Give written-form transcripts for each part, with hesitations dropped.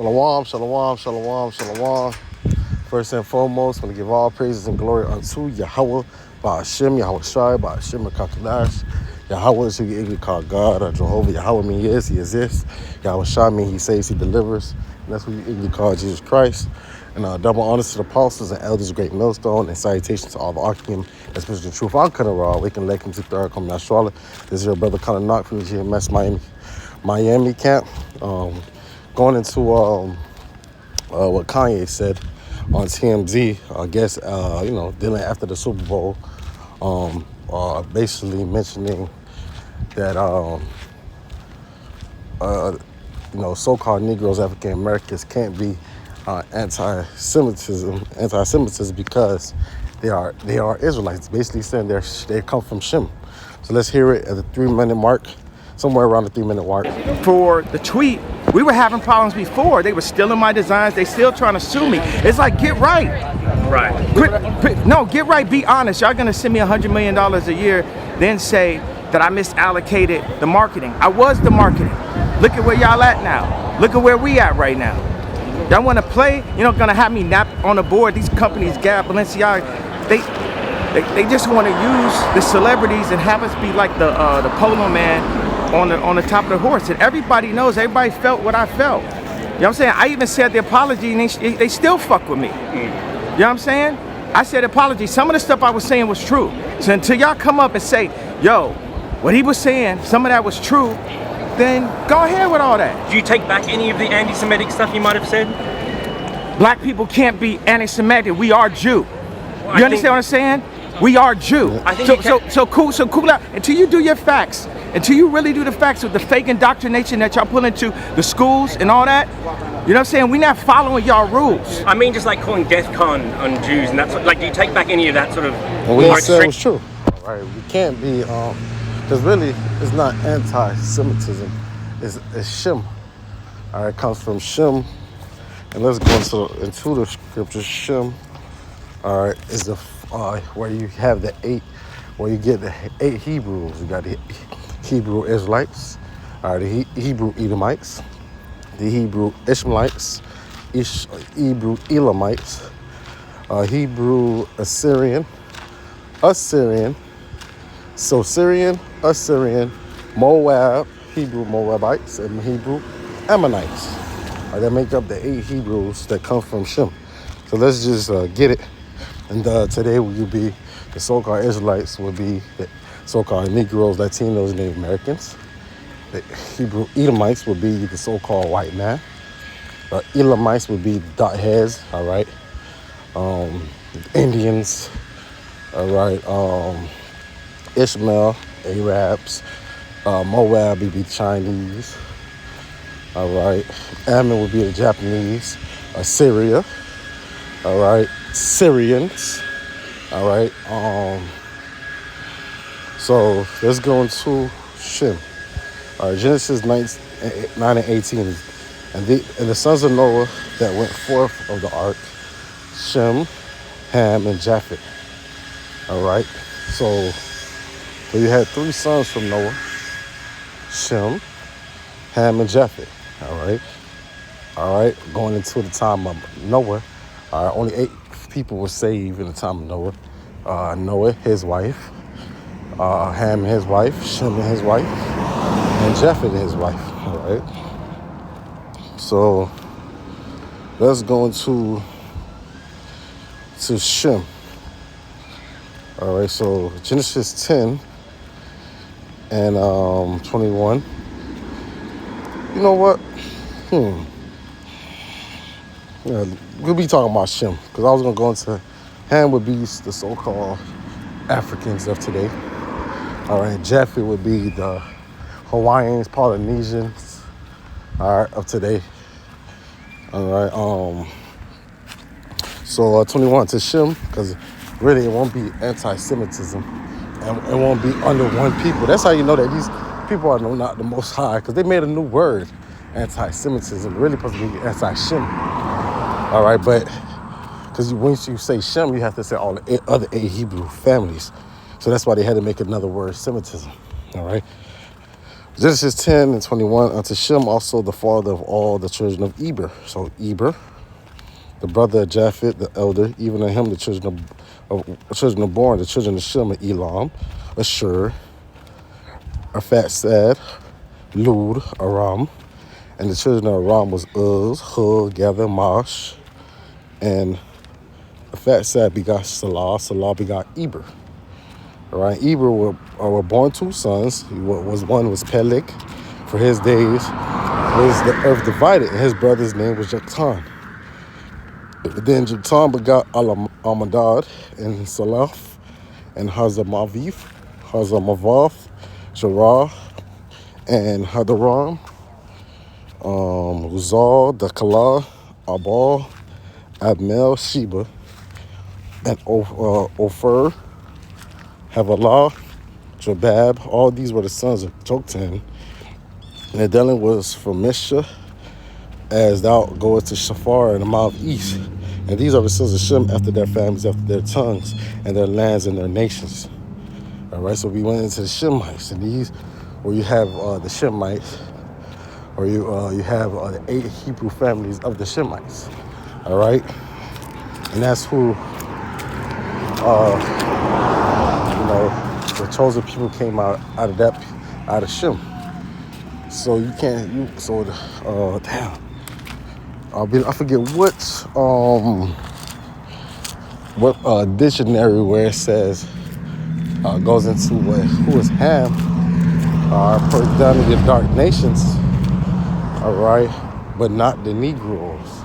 Shalom, shalom, shalom, shalom. First and foremost, I want to give all praises and glory unto Yahweh, Ba'ashem, Yahweh Shai, Ba'ashem, Kakadash. Yahweh is who you English call God or Jehovah. Yahweh means yes, he exists. Yahweh Shai means he saves, he delivers. And that's who you English call Jesus Christ. And double honors to the apostles and elders of Great Millstone, and salutations to all the Archeum that's preaching the truth. I'm Connor Raw, waking Lakem to third coming out Charlotte. This is your brother Connor Knock from the GMS Miami camp. Going into what Kanye said on TMZ, I guess, dealing after the Super Bowl, basically mentioning that, so-called Negroes, African Americans can't be anti-Semitism because they are Israelites, basically saying they come from Shem. So let's hear it at the 3-minute mark, somewhere around the 3-minute mark. For the tweet, we were having problems before. They were stealing my designs. They still trying to sue me. It's like, get right. Right. No, get right. Be honest. Y'all gonna send me $100 million a year, then say that I misallocated the marketing. I was the marketing. Look at where y'all at now. Look at where we at right now. Y'all want to play? Gonna have me nap on the board. These companies, Gap, Balenciaga, they just want to use the celebrities and have us be like the polo man on the top of the horse. And everybody knows, everybody felt what I felt. You know what I'm saying? I even said the apology and they still fuck with me. You know what I'm saying? I said apology. Some of the stuff I was saying was true. So until y'all come up and say, yo, what he was saying, some of that was true, then go ahead with all that. Do you take back any of the anti-Semitic stuff you might have said? Black people can't be anti-Semitic. We are Jew. Well, you understand what I'm saying? We are Jew. I think so cool out. Until you do your facts, until you really do the facts with the fake indoctrination that y'all pull into the schools and all that, you know what I'm saying? We're not following y'all rules. I mean, just like calling death con on Jews and that's like, do you take back any of that sort of? What you said was true. All right, we can't be, because really it's not anti-Semitism, it's Shem. All right, it comes from Shem, and let's go into the scripture. Shem, all right, is the where you have the 8, where you get the 8 Hebrews. You got the Hebrew Israelites, all right, the Hebrew Edomites, the Hebrew Ishmaelites, Hebrew Elamites, Hebrew Assyrian, so Syrian, Assyrian, Moab, Hebrew Moabites, and Hebrew Ammonites. All right, that make up the 8 Hebrews that come from Shem. So let's just get it. And today will be the so-called Israelites will be the so-called Negroes, Latinos, Native Americans. The Hebrew Edomites will be the so-called white man. Elamites would be the dot heads, all right. Indians, all right. Ishmael, Arabs. Moab would be Chinese, all right. Ammon would be the Japanese. Assyria, all right. Syrians, all right. So let's go into Shem. All right, Genesis 9 and 18. And the sons of Noah that went forth of the ark, Shem, Ham, and Japheth. All right. So you had 3 sons from Noah, Shem, Ham, and Japheth. All right. Going into the time of Noah, only 8 people were saved in the time of Noah. Noah, his wife, Ham and his wife, Shem and his wife, and Japheth and his wife. All right. So let's go into Shem. All right. So Genesis 10 and 21. You know what? Yeah, we'll be talking about Shem, because I was going to go into Ham would be the so-called Africans of today. All right, Japheth would be the Hawaiians, Polynesians, all right, of today. All right, so 21 to Shem, because really it won't be anti-Semitism, and it won't be under one people. That's how you know that these people are not the Most High, because they made a new word, anti-Semitism, really supposed to be anti-Shem. All right, but because once you say Shem, you have to say all the other 8 Hebrew families. So that's why they had to make another word, Semitism. All right. Genesis 10 and 21, unto Shem also the father of all the children of Eber. So Eber, the brother of Japheth, the elder, even of him the children of born, the children of Shem, Elam, Ashur, Arphaxad, Lud, Aram. And the children of Aram was Uz, Hul, Gather, Mash. And Arphaxad begot Salah, Salah begot Eber. All right, Eber were born 2 sons. One was Peleg, for his days was the earth divided, and his brother's name was Joktan. Then Joktan begot Almadad and Salaph and Hazamaviv, Sharah, and Hadaram, Uzal, Dakala, Abal, Abmel, Sheba, and Ophir, Havilah, Jobab. All these were the sons of Joktan. And the dwelling was from Mishah, as thou goest to Shafar in the mile of east. And these are the sons of Shem after their families, after their tongues, and their lands and their nations. All right, so we went into the Shemites, and these, where you have the Shemites, or you have the 8 Hebrew families of the Shemites. All right, and that's who, the chosen people came out of Shem. So you can't, damn. I forget what dictionary where it says, goes into who is Ham, down to the dark nations, all right, but not the Negroes,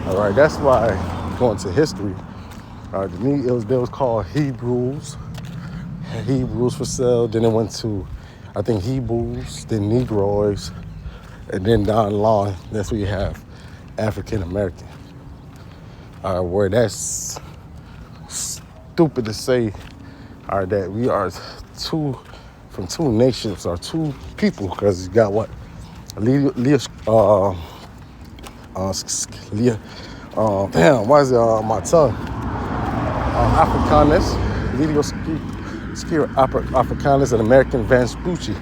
all right. That's why, going to history, they was called Hebrews for sale. Then it went to, I think, Hebrews, then Negroes, and then down the line, that's where you have African American. Where that's stupid to say, that we are from 2 nations or 2 people, because you got what? Damn, why is it on my tongue? Africanus, Leo Africanus, and American Vespucci.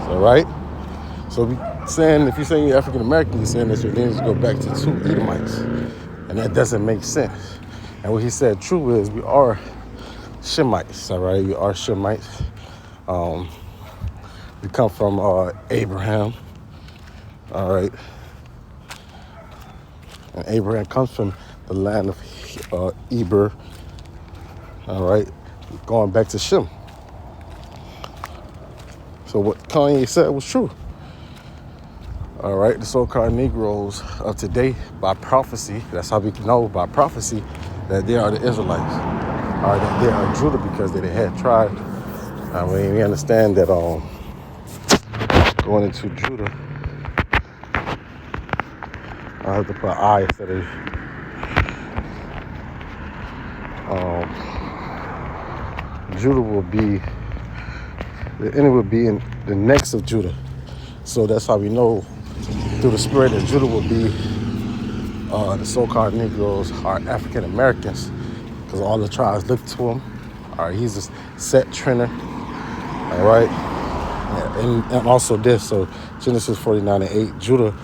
All right? So if you're saying you're African American, you're saying that your lineage go back to 2 Edomites. And that doesn't make sense. And what he said true is we are Shemites, all right? We are Shemites. We come from Abraham, all right? And Abraham comes from the land of Eber, all right? Going back to Shem. So what Kanye said was true. All right, the so-called Negroes of today, by prophecy, that's how we know by prophecy that they are the Israelites, or that they are Judah, because they had tried. We understand that going into Judah, I have to put I instead of Judah will be, the enemy will be in the next of Judah. So that's how we know through the spirit that Judah will be the so-called Negroes are African Americans, because all the tribes look to him. All right, he's a set trainer. All right, and also this. So Genesis 49:8, Judah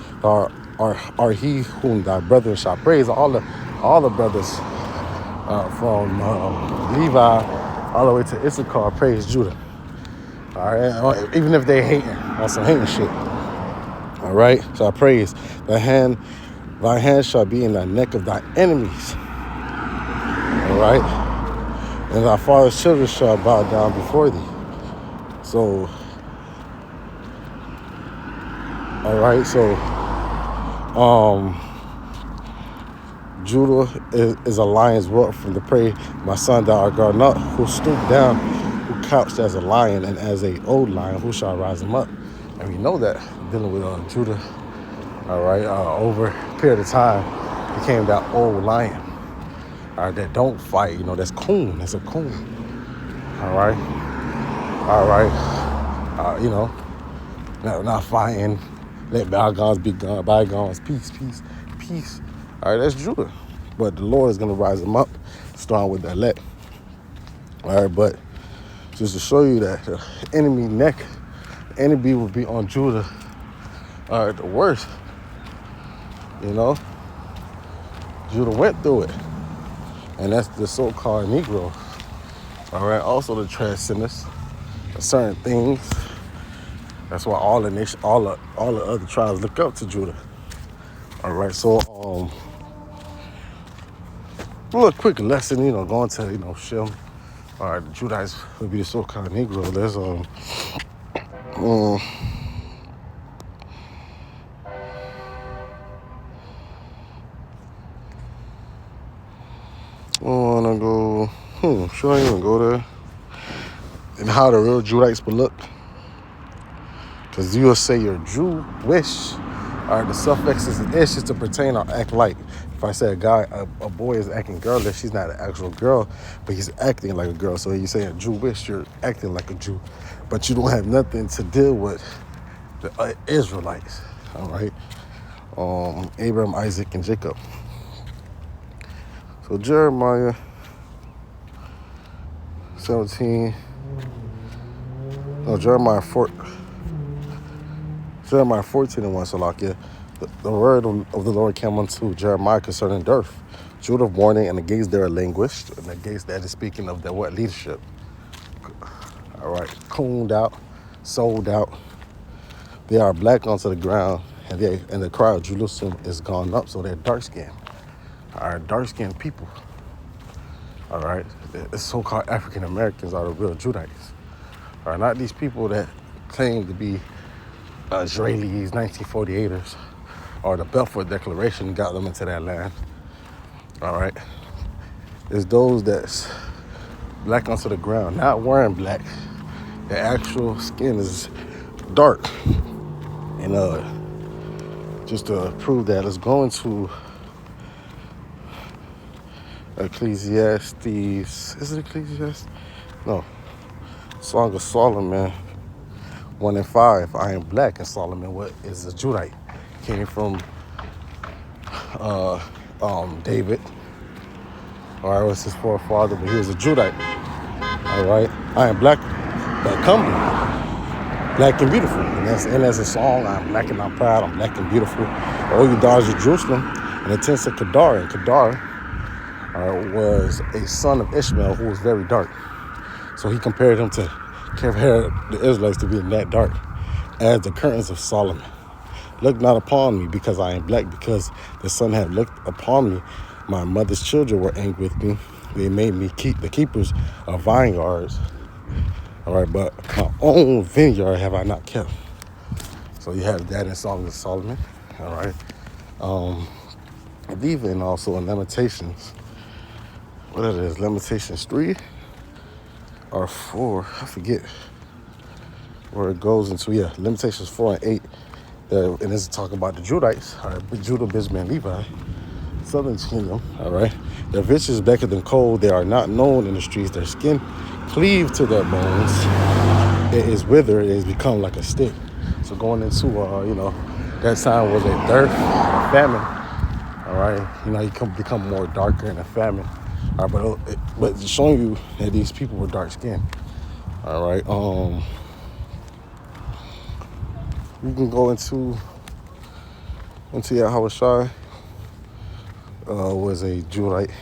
are he whom thy brethren shall praise. All the brothers from Levi all the way to Issachar praise Judah. All right, even if they hating on some hating shit. All right, so I praise thy hand shall be in the neck of thy enemies. All right, and thy father's children shall bow down before thee. So, all right, so Judah is a lion's whelp from the prey. My son thou art guarding up, who stooped down, who couched as a lion, and as a old lion, who shall rise him up? And we know that dealing with Judah, all right, over a period of time, became that old lion, all right, that don't fight, that's coon, that's a coon, all right, not fighting, let bygones be gone, bygones, peace, all right, that's Judah, but the Lord is going to rise him up, starting with the elect, all right, but Just to show you that the enemy would be on Judah the worst. You know, Judah went through it, and that's the so-called Negro. All right. Also, the transcendence of certain things. That's why all the other tribes look up to Judah. All right. So, a little quick lesson. Going to Shem. All right. The Judites would be the so-called Negro. There's I wanna go. Should I even go there? And how the real Judites would look? Because you'll say you're Jewish. All right, the suffix is ish is to pertain or act like. If I say a boy is acting girlish, she's not an actual girl, but he's acting like a girl. So you say a Jewish, you're acting like a Jew, but you don't have nothing to deal with the Israelites. All right, Abraham, Isaac, and Jacob. So Jeremiah 17. No, Jeremiah 14 and 1. So like, yeah, the word of the Lord came unto Jeremiah concerning dearth. Judah of mourning, and the gates there are languished, and the gates that is speaking of their what leadership. All right, cooned out, sold out. They are black onto the ground, and the cry of Jerusalem is gone up, so they're dark skinned. All right, dark skinned people. All right, the so-called African Americans are the real Judites. All right, not these people that claim to be Israelis, 1948ers, or the Balfour Declaration got them into that land. All right, it's those that's black onto the ground, not wearing black. Their actual skin is dark. And just to prove that, let's go into Ecclesiastes. Is it Ecclesiastes? No. Song of Solomon 1 and 5. I am black, and Solomon, what is a Judite? Came from David. All right, was his forefather, but he was a Judite. All right, I am black, but comely, black and beautiful. And that's a song. I'm black and I'm proud. I'm black and beautiful. All you daughters of Jerusalem, and the tents of Kedar. And Kedar was a son of Ishmael who was very dark. So he compared the Israelites to being that dark as the curtains of Solomon. Look not upon me because I am black, because the sun had looked upon me. My mother's children were angry with me. They made me keep the keepers of vineyards. All right, but my own vineyard have I not kept. So you have that in Song of Solomon. All right. And even also in Lamentations. What it is, Lamentations 3 or 4, I forget where it goes into. Yeah, Lamentations 4 and 8. And this is talking about the Judites, all right, Judah, Benjamin, Levi, southern kingdom, all right. Their visions blacker than coal. They are not known in the streets. Their skin cleave to their bones. It is withered. It has become like a stick. So going into, that time was a dearth, a famine, all right. You can become more darker in a famine. All right, but it's showing you that these people were dark skinned. All right. We can go into Yahushua was a Judite.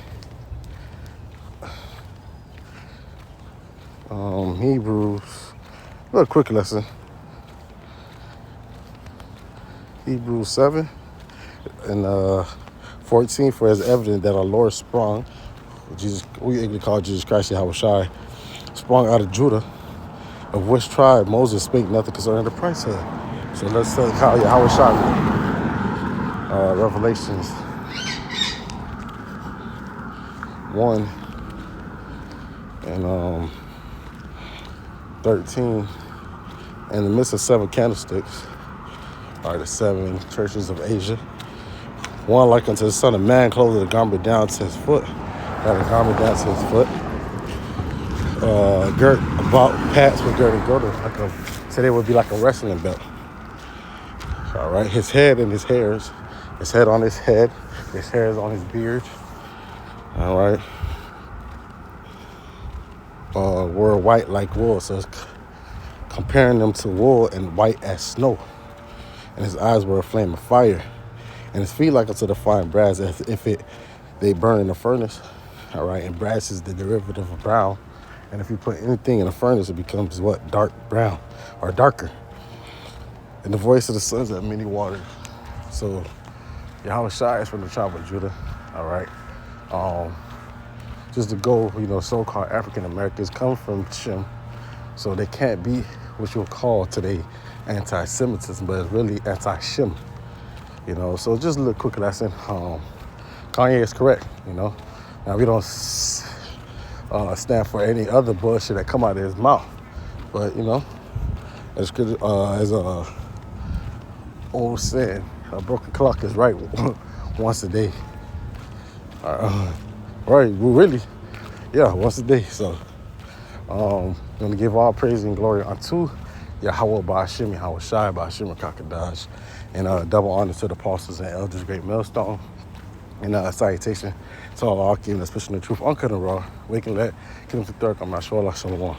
Hebrews. A quick lesson. Hebrews 7 and 14. For as evident that our Lord sprung. We call Jesus Christ Yahushua, sprung out of Judah, of which tribe Moses spake nothing concerning the priesthood. So let's say how Yahushua, Revelations 1 and 13, in the midst of 7 candlesticks are the 7 churches of Asia. One like unto the Son of Man, clothed with a garment down to his foot. Got a garment down to his foot. Girt about pats with girded girdle. Today would be like a wrestling belt. All right, his head and his hairs. His head on his head. His hairs on his beard. All right. were white like wool. So it's comparing them to wool and white as snow. And his eyes were a flame of fire. And his feet like unto the fine brass, as if they burn in the furnace. All right, and brass is the derivative of brown. And if you put anything in a furnace, it becomes what? Dark brown or darker. And the voice of the sons of many waters. So Yahweh Shai is from the tribe of Judah. All right. Just to go, so-called African Americans come from Shem. So they can't be what you'll call today anti-Semitism, but it's really anti-Shem. So just a little quick lesson. Kanye is correct, Now we don't stand for any other bullshit that come out of his mouth. But, as good as old saying, a broken clock is right once a day. Right, well, really, yeah, once a day. So, I'm going to give all praise and glory unto Yahweh Ba'ashim, Yahweh Shai Ba'ashim Kakadash, and double honor to the apostles and elders, great millstone. And salutation to all our Akim, especially the truth, uncut and raw. Waking let, Kim to third, I'm not sure, Shalom.